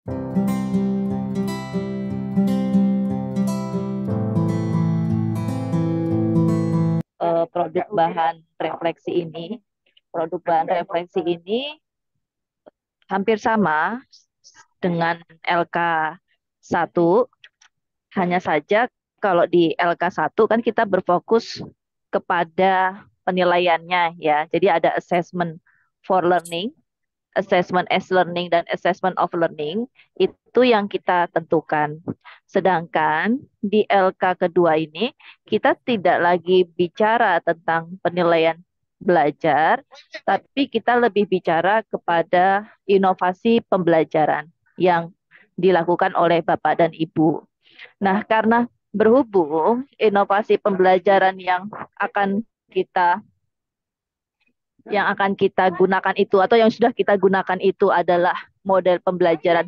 Produk bahan refleksi ini. Produk bahan refleksi ini hampir sama dengan LK1, hanya saja kalau di LK1 kan kita berfokus kepada penilaiannya ya. Jadi ada assessment for learning, assessment as learning, dan assessment of learning, itu yang kita tentukan. Sedangkan di LK kedua ini kita tidak lagi bicara tentang penilaian belajar, tapi kita lebih bicara kepada inovasi pembelajaran yang dilakukan oleh Bapak dan Ibu. Nah, karena berhubung inovasi pembelajaran akan kita kita gunakan itu atau yang sudah kita gunakan itu adalah model pembelajaran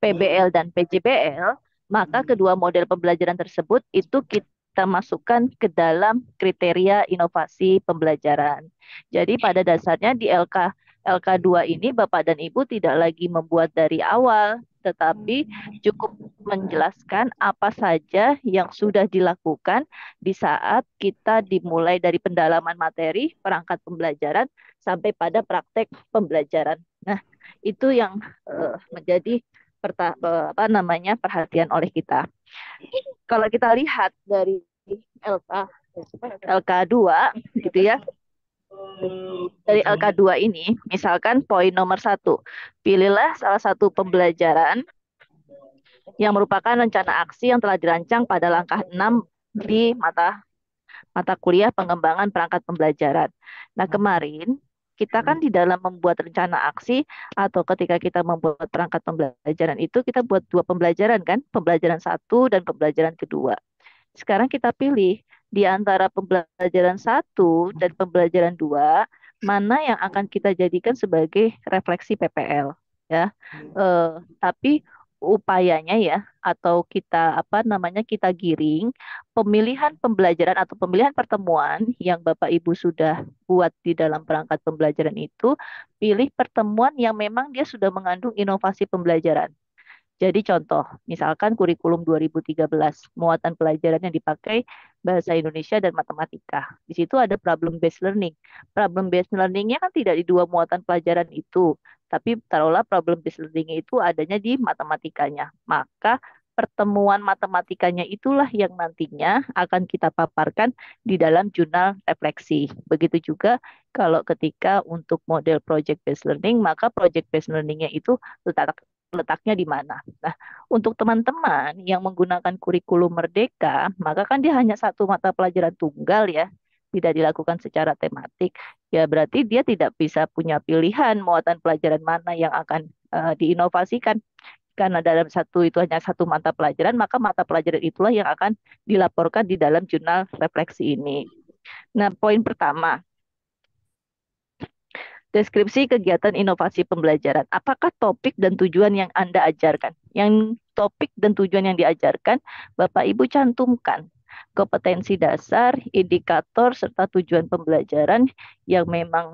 PBL dan PJBL, maka kedua model pembelajaran tersebut itu kita masukkan ke dalam kriteria inovasi pembelajaran. Jadi pada dasarnya di LK2 ini Bapak dan Ibu tidak lagi membuat dari awal, tetapi cukup menjelaskan apa saja yang sudah dilakukan di saat kita dimulai dari pendalaman materi, perangkat pembelajaran, sampai pada praktek pembelajaran. Nah, itu yang menjadi perhatian oleh kita. Kalau kita lihat dari LK LK2 gitu ya. Dari LK2 ini, misalkan poin nomor 1, pilihlah salah satu pembelajaran yang merupakan rencana aksi yang telah dirancang pada langkah 6 di mata mata kuliah pengembangan perangkat pembelajaran. Nah, kemarin kita kan di dalam membuat rencana aksi atau ketika kita membuat perangkat pembelajaran itu kita buat dua pembelajaran kan, pembelajaran satu dan pembelajaran kedua. Sekarang kita pilih di antara pembelajaran satu dan pembelajaran dua, mana yang akan kita jadikan sebagai refleksi PPL ya. Tapi upayanya ya atau kita kita giring pemilihan pembelajaran atau pemilihan pertemuan yang Bapak Ibu sudah buat di dalam perangkat pembelajaran itu, pilih pertemuan yang memang dia sudah mengandung inovasi pembelajaran. Jadi contoh, misalkan kurikulum 2013, muatan pelajaran yang dipakai bahasa Indonesia dan matematika. Di situ ada problem based learning. Problem based learningnya kan tidak di dua muatan pelajaran itu, tapi taruhlah problem based learning itu adanya di matematikanya. Maka pertemuan matematikanya itulah yang nantinya akan kita paparkan di dalam jurnal refleksi. Begitu juga kalau ketika untuk model project based learning, maka project based learningnya itu letaknya di mana. Nah, untuk teman-teman yang menggunakan kurikulum Merdeka, maka kan dia hanya satu mata pelajaran tunggal ya, tidak dilakukan secara tematik. Ya berarti dia tidak bisa punya pilihan muatan pelajaran mana yang akan diinovasikan. Karena dalam satu itu hanya satu mata pelajaran, maka mata pelajaran itulah yang akan dilaporkan di dalam jurnal refleksi ini. Nah, poin pertama, deskripsi kegiatan inovasi pembelajaran. Apakah topik dan tujuan yang Anda ajarkan? Yang topik dan tujuan yang diajarkan, Bapak Ibu cantumkan kompetensi dasar, indikator, serta tujuan pembelajaran yang memang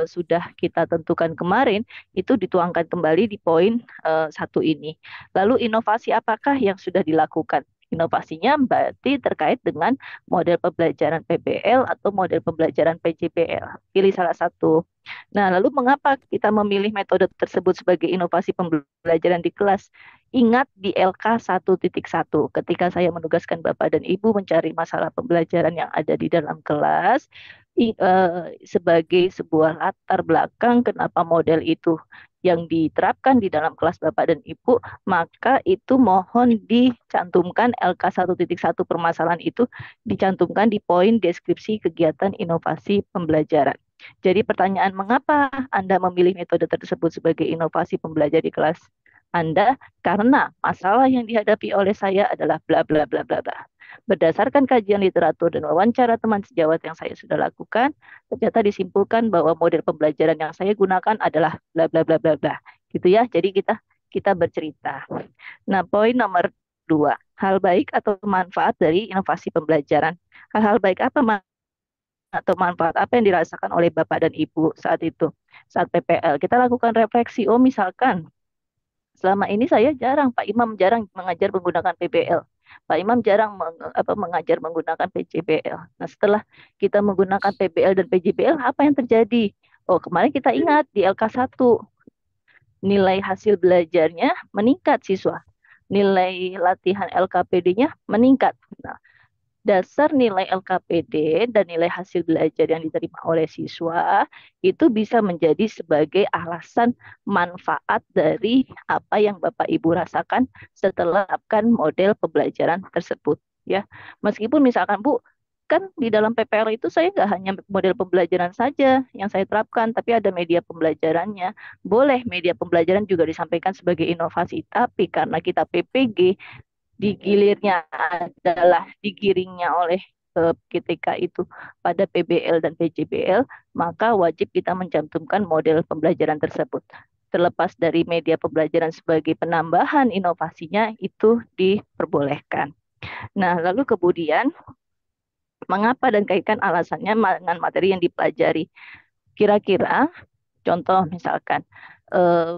sudah kita tentukan kemarin, itu dituangkan kembali di poin 1 ini. Lalu inovasi apakah yang sudah dilakukan? Inovasinya berarti terkait dengan model pembelajaran PBL atau model pembelajaran PJBL. Pilih salah satu. Nah, lalu mengapa kita memilih metode tersebut sebagai inovasi pembelajaran di kelas? Ingat di LK 1.1, ketika saya menugaskan Bapak dan Ibu mencari masalah pembelajaran yang ada di dalam kelas, sebagai sebuah latar belakang kenapa model itu yang diterapkan di dalam kelas Bapak dan Ibu, maka itu mohon dicantumkan LK 1.1 permasalahan itu dicantumkan di poin deskripsi kegiatan inovasi pembelajaran. Jadi pertanyaan mengapa Anda memilih metode tersebut sebagai inovasi pembelajar di kelas Anda? Karena masalah yang dihadapi oleh saya adalah bla bla bla bla bla. Berdasarkan kajian literatur dan wawancara teman sejawat yang saya sudah lakukan, ternyata disimpulkan bahwa model pembelajaran yang saya gunakan adalah bla bla bla bla bla. Gitu ya. Jadi kita bercerita. Nah, poin nomor 2, hal baik atau manfaat dari inovasi pembelajaran. Hal-hal baik apa atau manfaat apa yang dirasakan oleh Bapak dan Ibu saat itu, saat PPL? Kita lakukan refleksi. Oh, misalkan Selama ini saya jarang, Pak Imam jarang mengajar menggunakan PBL. Pak Imam jarang mengajar menggunakan PJBL. Nah, setelah kita menggunakan PBL dan PJBL, apa yang terjadi? Oh, kemarin kita ingat di LK1, nilai hasil belajarnya meningkat siswa. Nilai latihan LKPD-nya meningkat. Nah, dasar nilai LKPD dan nilai hasil belajar yang diterima oleh siswa itu bisa menjadi sebagai alasan manfaat dari apa yang Bapak Ibu rasakan setelah menerapkan model pembelajaran tersebut, ya. Meskipun misalkan Bu, kan di dalam PPL itu saya nggak hanya model pembelajaran saja yang saya terapkan, tapi ada media pembelajarannya. Boleh media pembelajaran juga disampaikan sebagai inovasi, tapi karena kita PPG, digilirnya adalah digiringnya oleh ketika itu pada PBL dan PJBL, maka wajib kita mencantumkan model pembelajaran tersebut. Terlepas dari media pembelajaran sebagai penambahan inovasinya, itu diperbolehkan. Nah, lalu kemudian, mengapa dan kaitkan alasannya dengan materi yang dipelajari? Kira-kira, contoh misalkan, eh,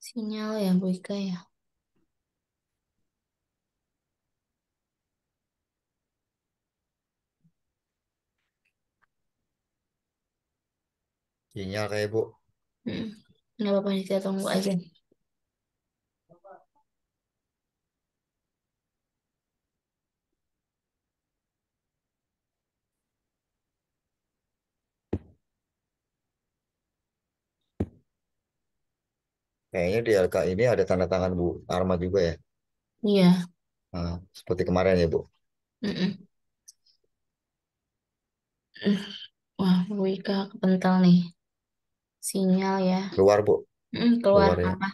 Sinyal ya, Bu Ika ya. Sinyal kayak Bu. Hmm. Nggak apa-apa, kita tunggu aja. Kayaknya di LK ini ada tanda tangan Bu Arma juga ya. Iya. Nah, seperti kemarin ya Bu. Mm-mm. Mm. Wah, Bu Ika kepental nih. Sinyal ya. Keluar Bu. Keluar Keluar ya. apa?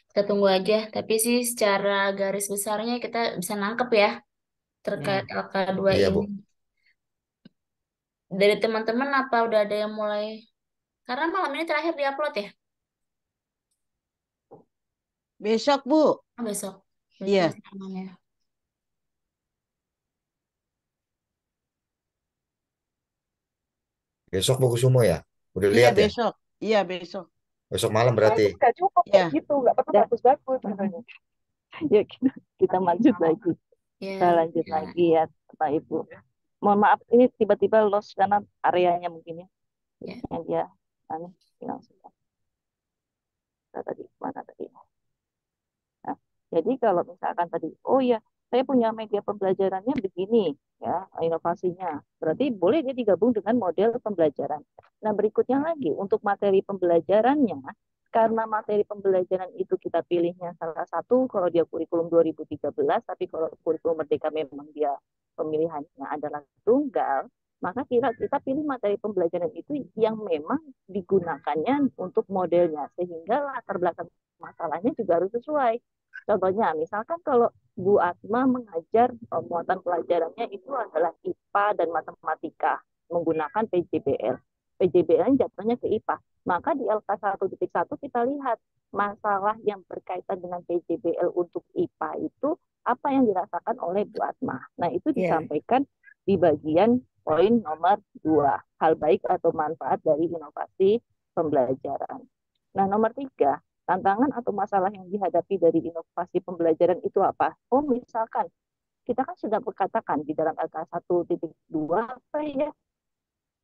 Kita tunggu aja. Tapi sih secara garis besarnya kita bisa nangkep ya terkait ya, LK2 Iya ini. Bu. Dari teman-teman apa udah ada yang mulai? Karena malam ini terakhir diupload ya? Besok, Bu. Oh, besok. Berarti Iya, masih aman ya. Besok Bu Kusumo ya. Udah iya lihat ya. besok. Iya besok. Besok malam nah itu berarti. nggak cukup kayak Iya, gitu, nggak perlu bagus-bagus katanya. Ya, kita lanjut lagi. Kita Ya, lanjut ya, lagi ya, Pak Ibu. Mohon maaf, ini tiba-tiba lost karena areanya mungkin ya. ya. Jadinya dia anu, hilang semua. Tadi mana tadi? Nah, jadi kalau misalkan tadi, oh ya, saya punya media pembelajarannya begini, ya, inovasinya. Berarti boleh dia digabung dengan model pembelajaran. Nah, berikutnya lagi, untuk materi pembelajarannya, karena materi pembelajaran itu kita pilihnya salah satu, kalau dia kurikulum 2013, tapi kalau kurikulum Merdeka memang dia pemilihannya adalah tunggal, maka kita pilih materi pembelajaran itu yang memang digunakannya untuk modelnya, sehingga latar belakang masalahnya juga harus sesuai. Contohnya, misalkan kalau Bu Asma mengajar muatan pelajarannya itu adalah IPA dan matematika menggunakan PJBL. PJBL jatuhnya ke IPA. Maka di LK1.1 kita lihat masalah yang berkaitan dengan PJBL untuk IPA itu apa yang dirasakan oleh Bu Asma. Nah, itu iya. disampaikan di bagian poin nomor 2, hal baik atau manfaat dari inovasi pembelajaran. Nah, nomor 3, tantangan atau masalah yang dihadapi dari inovasi pembelajaran itu apa? Oh, misalkan kita kan sudah berkatakan di dalam LK1.2 apa ya?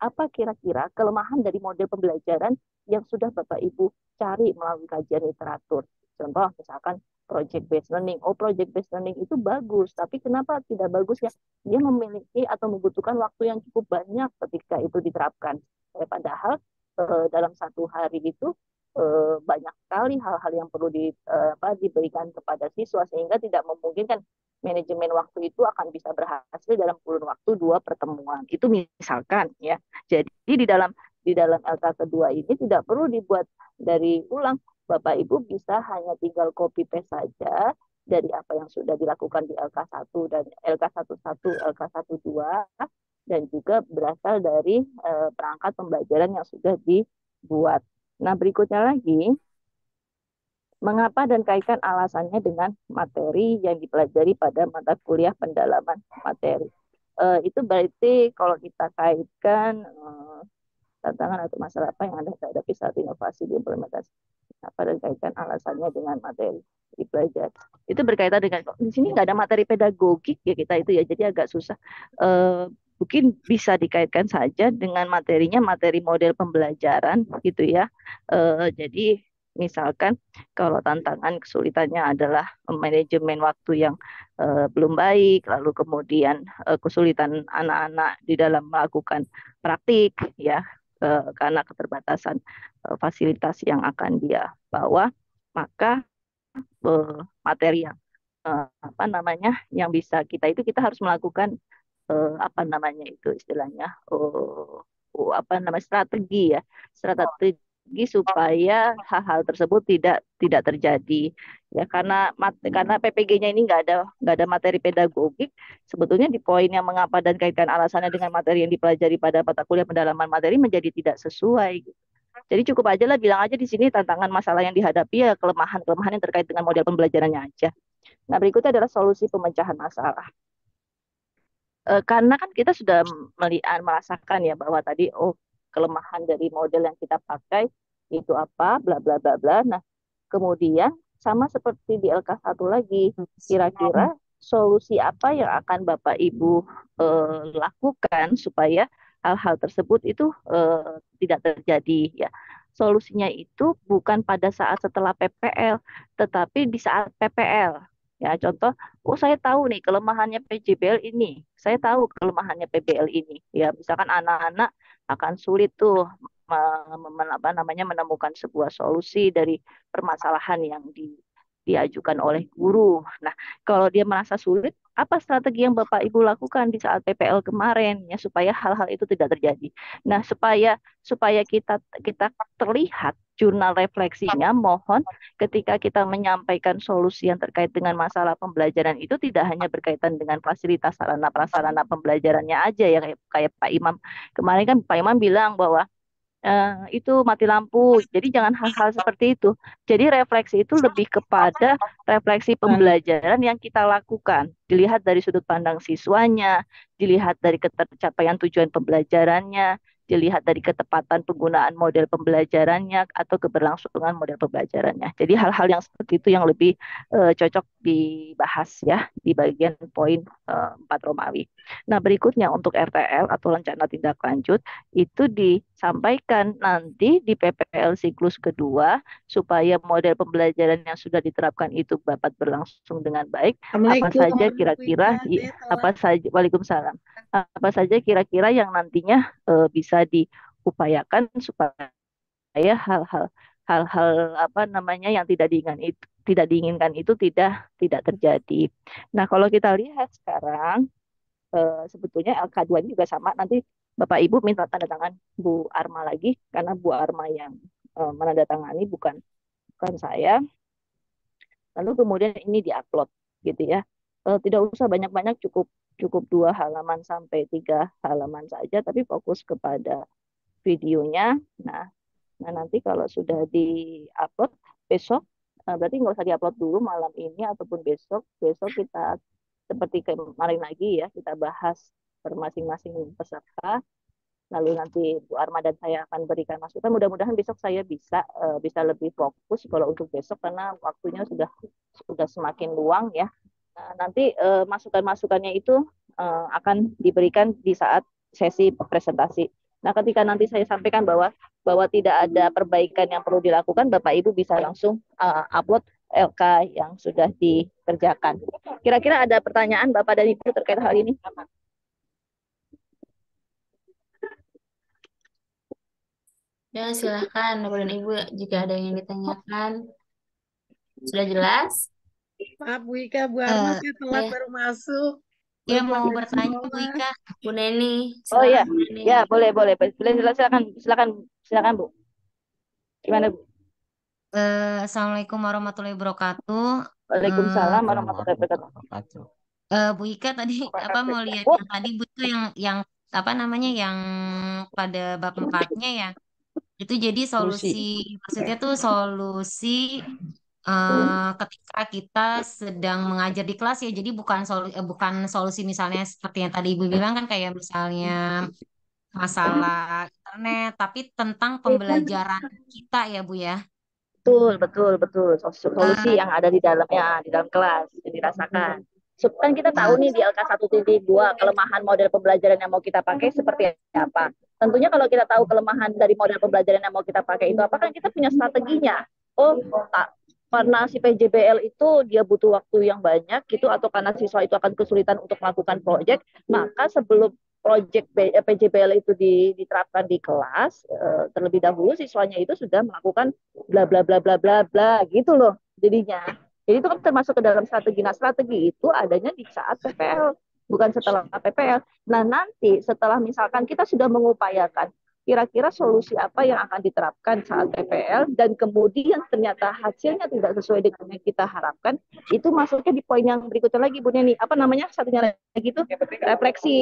Apa kira-kira kelemahan dari model pembelajaran yang sudah Bapak Ibu cari melalui kajian literatur? Contoh misalkan project based learning. Oh, project based learning itu bagus, tapi kenapa tidak bagus ya? Dia memiliki atau membutuhkan waktu yang cukup banyak ketika itu diterapkan. Padahal dalam satu hari itu banyak sekali hal-hal yang perlu diberikan kepada siswa sehingga tidak memungkinkan manajemen waktu itu akan bisa berhasil dalam kurun waktu 2 pertemuan. Itu misalkan ya. Jadi di dalam LK kedua ini tidak perlu dibuat dari ulang. Bapak Ibu bisa hanya tinggal copy paste saja dari apa yang sudah dilakukan di LK1 dan LK11, LK12 dan juga berasal dari perangkat pembelajaran yang sudah dibuat. Nah, berikutnya lagi Mengapa dan kaitkan alasannya dengan materi yang dipelajari pada mata kuliah pendalaman materi. Itu berarti kalau kita kaitkan tantangan atau masalah apa yang Anda hadapi saat inovasi diimplementasi. Apa dan kaitkan alasannya dengan materi dipelajari. Itu berkaitan dengan di sini nggak ada materi pedagogik ya kita itu ya, jadi agak susah. Mungkin bisa dikaitkan saja dengan materinya materi model pembelajaran gitu ya. Jadi misalkan kalau tantangan kesulitannya adalah manajemen waktu yang belum baik, lalu kemudian kesulitan anak-anak di dalam melakukan praktik ya, karena keterbatasan fasilitas yang akan dia bawa, maka materi yang apa namanya yang bisa kita harus melakukan apa namanya itu istilahnya apa namanya strategi ya, strategi supaya hal-hal tersebut tidak terjadi ya, karena PPG-nya ini nggak ada materi pedagogik. Sebetulnya di poin yang mengapa dan kaitkan alasannya dengan materi yang dipelajari pada mata kuliah pendalaman materi menjadi tidak sesuai. Jadi cukup aja lah bilang aja di sini tantangan masalah yang dihadapi ya kelemahan-kelemahan yang terkait dengan model pembelajarannya aja. Nah, berikutnya adalah solusi pemecahan masalah. Karena kan kita sudah merasakan ya bahwa tadi kelemahan dari model yang kita pakai itu apa, bla bla bla bla. Nah, kemudian sama seperti di LK1 lagi, kira-kira solusi apa yang akan Bapak Ibu lakukan supaya hal-hal tersebut itu tidak terjadi ya. Solusinya itu bukan pada saat setelah PPL, tetapi di saat PPL. Ya, contoh, saya tahu nih kelemahannya PJBL ini, saya tahu kelemahannya PBL ini. Ya, misalkan anak-anak akan sulit tuh apa namanya menemukan sebuah solusi dari permasalahan yang diajukan oleh guru. Nah, kalau dia merasa sulit, apa strategi yang Bapak Ibu lakukan di saat PPL kemarin ya supaya hal-hal itu tidak terjadi. Nah, supaya supaya kita terlihat jurnal refleksinya, mohon ketika kita menyampaikan solusi yang terkait dengan masalah pembelajaran itu tidak hanya berkaitan dengan fasilitas sarana prasarana pembelajarannya aja ya, kayak Pak Imam kemarin kan Pak Imam bilang bahwa itu mati lampu. Jadi jangan hal-hal seperti itu. Jadi refleksi itu lebih kepada refleksi pembelajaran yang kita lakukan. Dilihat dari sudut pandang siswanya, dilihat dari ketercapaian tujuan pembelajarannya, dilihat dari ketepatan penggunaan model pembelajarannya atau keberlangsungan model pembelajarannya. Jadi hal-hal yang seperti itu yang lebih cocok dibahas ya di bagian poin 4 Romawi. Nah, berikutnya untuk RTL atau rencana tindak lanjut itu disampaikan nanti di PPL siklus kedua supaya model pembelajaran yang sudah diterapkan itu dapat berlangsung dengan baik. Apa saja kira-kira apa saja Waalaikumsalam. Apa saja kira-kira yang nantinya bisa diupayakan supaya hal-hal hal-hal apa namanya yang tidak diinginkan itu tidak terjadi. Nah, kalau kita lihat sekarang sebetulnya LK2 ini juga sama. Nanti Bapak Ibu minta tanda tangan Bu Arma lagi karena Bu Arma yang menandatangani bukan saya. Lalu kemudian ini diupload gitu ya. Tidak usah banyak-banyak, cukup cukup 2 halaman sampai 3 halaman saja, tapi fokus kepada videonya. Nah, nanti kalau sudah diupload besok, berarti nggak usah diupload dulu malam ini ataupun besok. Besok kita seperti kemarin lagi ya, kita bahas per masing-masing peserta. Lalu nanti Bu Arma dan saya akan berikan masukan. Mudah-mudahan besok saya bisa lebih fokus kalau untuk besok karena waktunya sudah semakin luang ya. Nah, nanti masukan-masukannya itu akan diberikan di saat sesi presentasi. Nah, ketika nanti saya sampaikan bahwa tidak ada perbaikan yang perlu dilakukan, Bapak Ibu bisa langsung upload LK yang sudah dikerjakan. Kira-kira ada pertanyaan Bapak dan Ibu terkait hal ini? Ya, silahkan Bapak dan Ibu jika ada yang ditanyakan. Sudah jelas? Maaf Bu Ika, Bu Arma Eh, saya telat Ya, baru masuk. ya Baru mau pulang dari bertanya Bu sekolah. Ika. Bu Neni, Oh iya, silakan Bu Neni. ya boleh silakan Bu. Gimana Bu? Assalamualaikum warahmatullahi wabarakatuh. Waalaikumsalam warahmatullahi wabarakatuh. Bu Ika tadi apa mau lihat Bu, yang tadi Bu itu yang apa namanya yang pada bab 4-nya ya. Itu jadi solusi. maksudnya tuh solusi ketika kita sedang mengajar di kelas ya. Jadi bukan solusi misalnya seperti yang tadi Ibu bilang kan kayak misalnya masalah internet, tapi tentang pembelajaran kita ya Bu ya. Betul, betul, betul. Solusi Eh, yang ada di dalamnya, di dalam kelas, yang dirasakan. Kan kita tahu eh, nih di LK1.2 kelemahan model pembelajaran yang mau kita pakai seperti apa. Tentunya kalau kita tahu kelemahan dari model pembelajaran yang mau kita pakai itu apa, kan kita punya strateginya. Oh, tak, karena si PJBL itu dia butuh waktu yang banyak gitu, atau karena siswa itu akan kesulitan untuk melakukan proyek, maka sebelum proyek PJBL itu diterapkan di kelas, terlebih dahulu siswanya itu sudah melakukan bla bla bla bla bla bla gitu loh jadinya. Jadi itu kan termasuk ke dalam strategi. Nah, strategi itu adanya di saat PPL, bukan setelah PPL. Nah, nanti setelah misalkan kita sudah mengupayakan kira-kira solusi apa yang akan diterapkan saat PPL dan kemudian ternyata hasilnya tidak sesuai dengan yang kita harapkan, itu masuknya di poin yang berikutnya lagi Bu Neni. Apa namanya? Satunya lagi itu refleksi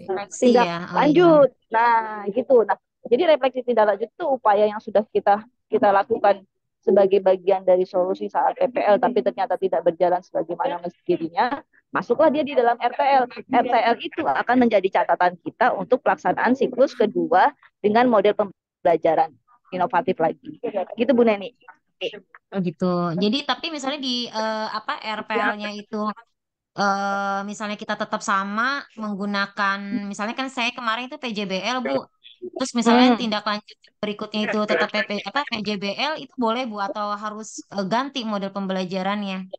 Koreksi tindak ya. Oh iya. lanjut. Nah, gitu. Nah, jadi refleksi tindak lanjut itu upaya yang sudah kita kita lakukan sebagai bagian dari solusi saat PPL, tapi ternyata tidak berjalan sebagaimana mestinya, masuklah dia di dalam RTL. RTL itu akan menjadi catatan kita untuk pelaksanaan siklus kedua dengan model pembelajaran inovatif lagi. Gitu Bu Neni. Oh gitu. Jadi tapi misalnya di apa RPL-nya itu misalnya kita tetap sama menggunakan misalnya kan saya kemarin itu PJBL Bu. Terus misalnya Hmm. tindak lanjut berikutnya itu tetap PJBL itu boleh Bu atau harus ganti model pembelajarannya?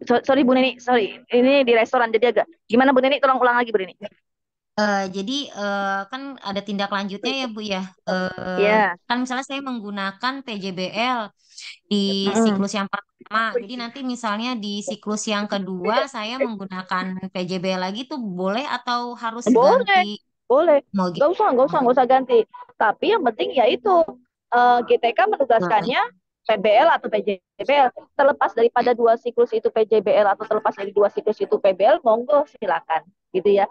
Sorry Bu Neni, sorry. Ini di restoran jadi agak gimana Bu Neni? Tolong ulang lagi Bu Neni. Jadi kan ada tindak lanjutnya ya Bu ya. Ya. Kan misalnya saya menggunakan PJBL di Mm-mm. siklus yang pertama. Jadi nanti misalnya di siklus yang kedua saya menggunakan PJBL lagi tuh boleh atau harus ganti Boleh, boleh. mau Gak gitu? usah, gak usah, gak usah ganti. Tapi yang penting ya itu GTK Nah, menugaskannya PBL atau PJBL. Terlepas daripada dua siklus itu PJBL atau terlepas dari dua siklus itu PBL, monggo silakan, gitu ya.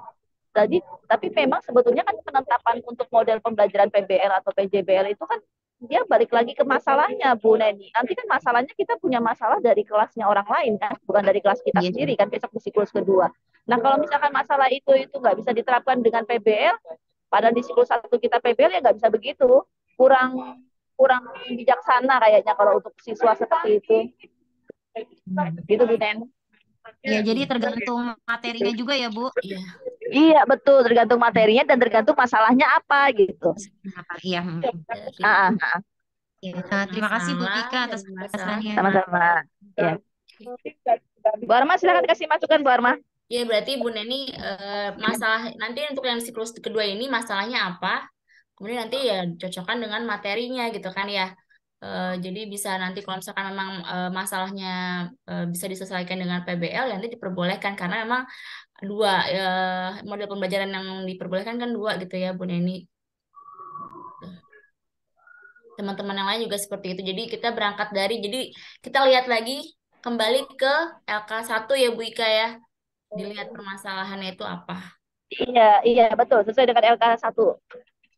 Jadi, tapi memang sebetulnya kan penetapan untuk model pembelajaran PBL atau PJBL itu kan dia balik lagi ke masalahnya Bu Neni. Nanti kan masalahnya kita punya masalah dari kelasnya orang lain kan, bukan dari kelas kita iya. sendiri kan besok di siklus kedua. Nah kalau misalkan masalah itu nggak bisa diterapkan dengan PBL, padahal di siklus satu kita PBL ya nggak bisa begitu. Kurang kurang bijaksana kayaknya kalau untuk siswa seperti itu. Hmm. Gitu Bu Nen. Ya, jadi Iya, tergantung materinya juga ya Bu. iya, Iya betul, tergantung materinya dan tergantung masalahnya apa gitu. Kenapa? Iya. dari Ah, ah, ah. Ya. Terima kasih Bu masalah Tika atas dari masalah. penjelasannya. Sama-sama. Ya. Bu Arma silakan kasih masukan Bu Arma. Ya, berarti Bu Neni masalah nanti untuk yang siklus kedua ini masalahnya apa? Kemudian nanti ya cocokkan dengan materinya gitu kan ya. Jadi bisa nanti kalau misalkan memang masalahnya bisa diselesaikan dengan PBL ya nanti diperbolehkan karena memang dua model pembelajaran yang diperbolehkan kan dua gitu ya Bu Neni. Teman-teman yang lain juga seperti itu. Jadi kita berangkat dari jadi kita lihat lagi kembali ke LK1 ya Bu Ika ya. Dilihat permasalahannya itu apa. Iya, iya betul, sesuai dengan LK1.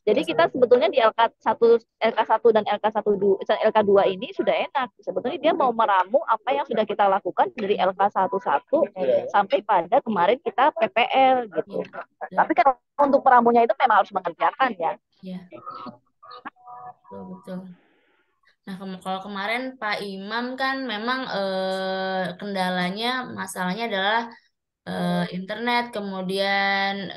Jadi kita sebetulnya di LK1 LK1 dan LK2 ini sudah enak. Sebetulnya dia mau meramu apa yang sudah kita lakukan dari LK11 sampai pada kemarin kita PPL gitu. Ya, Tapi kan untuk meramunya itu memang harus mengerjakan ya. ya, betul, betul. Nah, kalau kemarin Pak Imam kan memang kendalanya, masalahnya adalah internet, kemudian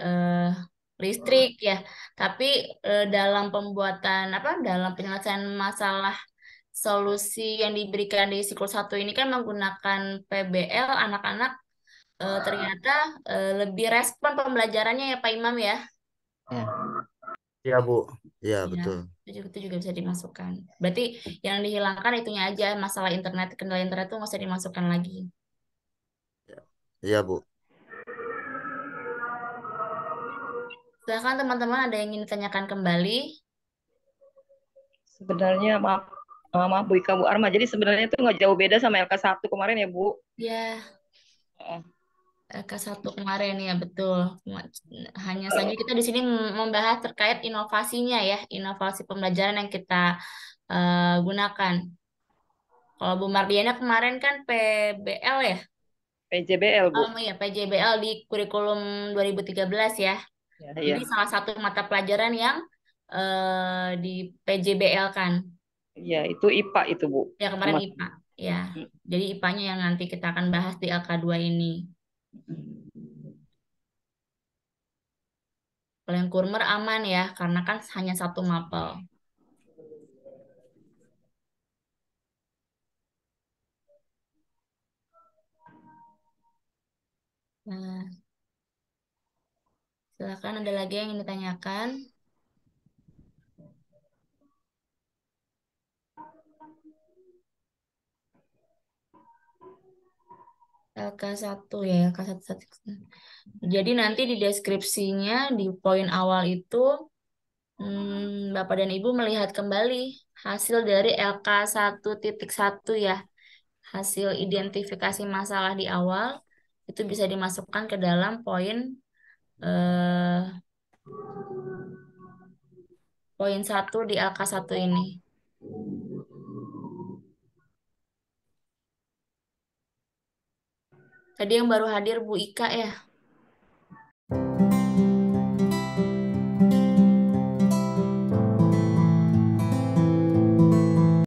listrik ya. Tapi dalam pembuatan apa, dalam penyelesaian masalah solusi yang diberikan di siklus satu ini kan menggunakan PBL, anak-anak ternyata lebih respon pembelajarannya ya Pak Imam ya. Ya. Iya, Bu. Iya, Ya, betul. itu juga bisa dimasukkan. Berarti yang dihilangkan itunya aja, masalah internet, kendala internet itu nggak usah dimasukkan lagi. Iya, Bu. Silakan teman-teman ada yang ingin ditanyakan kembali. Sebenarnya maaf, maaf Bu Ika, Bu Arma. Jadi sebenarnya itu nggak jauh beda sama LK1 kemarin ya Bu. Ya, Eh, K1 kemarin ya betul. Hanya saja kita di sini membahas terkait inovasinya ya, inovasi pembelajaran yang kita gunakan. Kalau Bu Mardiana kemarin kan PBL ya? PJBL, Bu. Oh iya, PJBL di kurikulum 2013 ya. Ya, Jadi ya. salah satu mata pelajaran yang di PJBL kan. Ya, itu IPA itu, Bu. Ya kemarin Sama. IPA. Ya, jadi IPA-nya yang nanti kita akan bahas di LK2 ini. Kalau yang kurmer aman ya, karena kan hanya satu mapel. Nah, silakan ada lagi yang ingin ditanyakan. LK1 ya, LK1. Jadi nanti di deskripsinya di poin awal itu Bapak dan Ibu melihat kembali hasil dari LK1.1 ya. Hasil identifikasi masalah di awal itu bisa dimasukkan ke dalam eh, poin 1 di LK1 ini. Tadi yang baru hadir Bu Ika ya.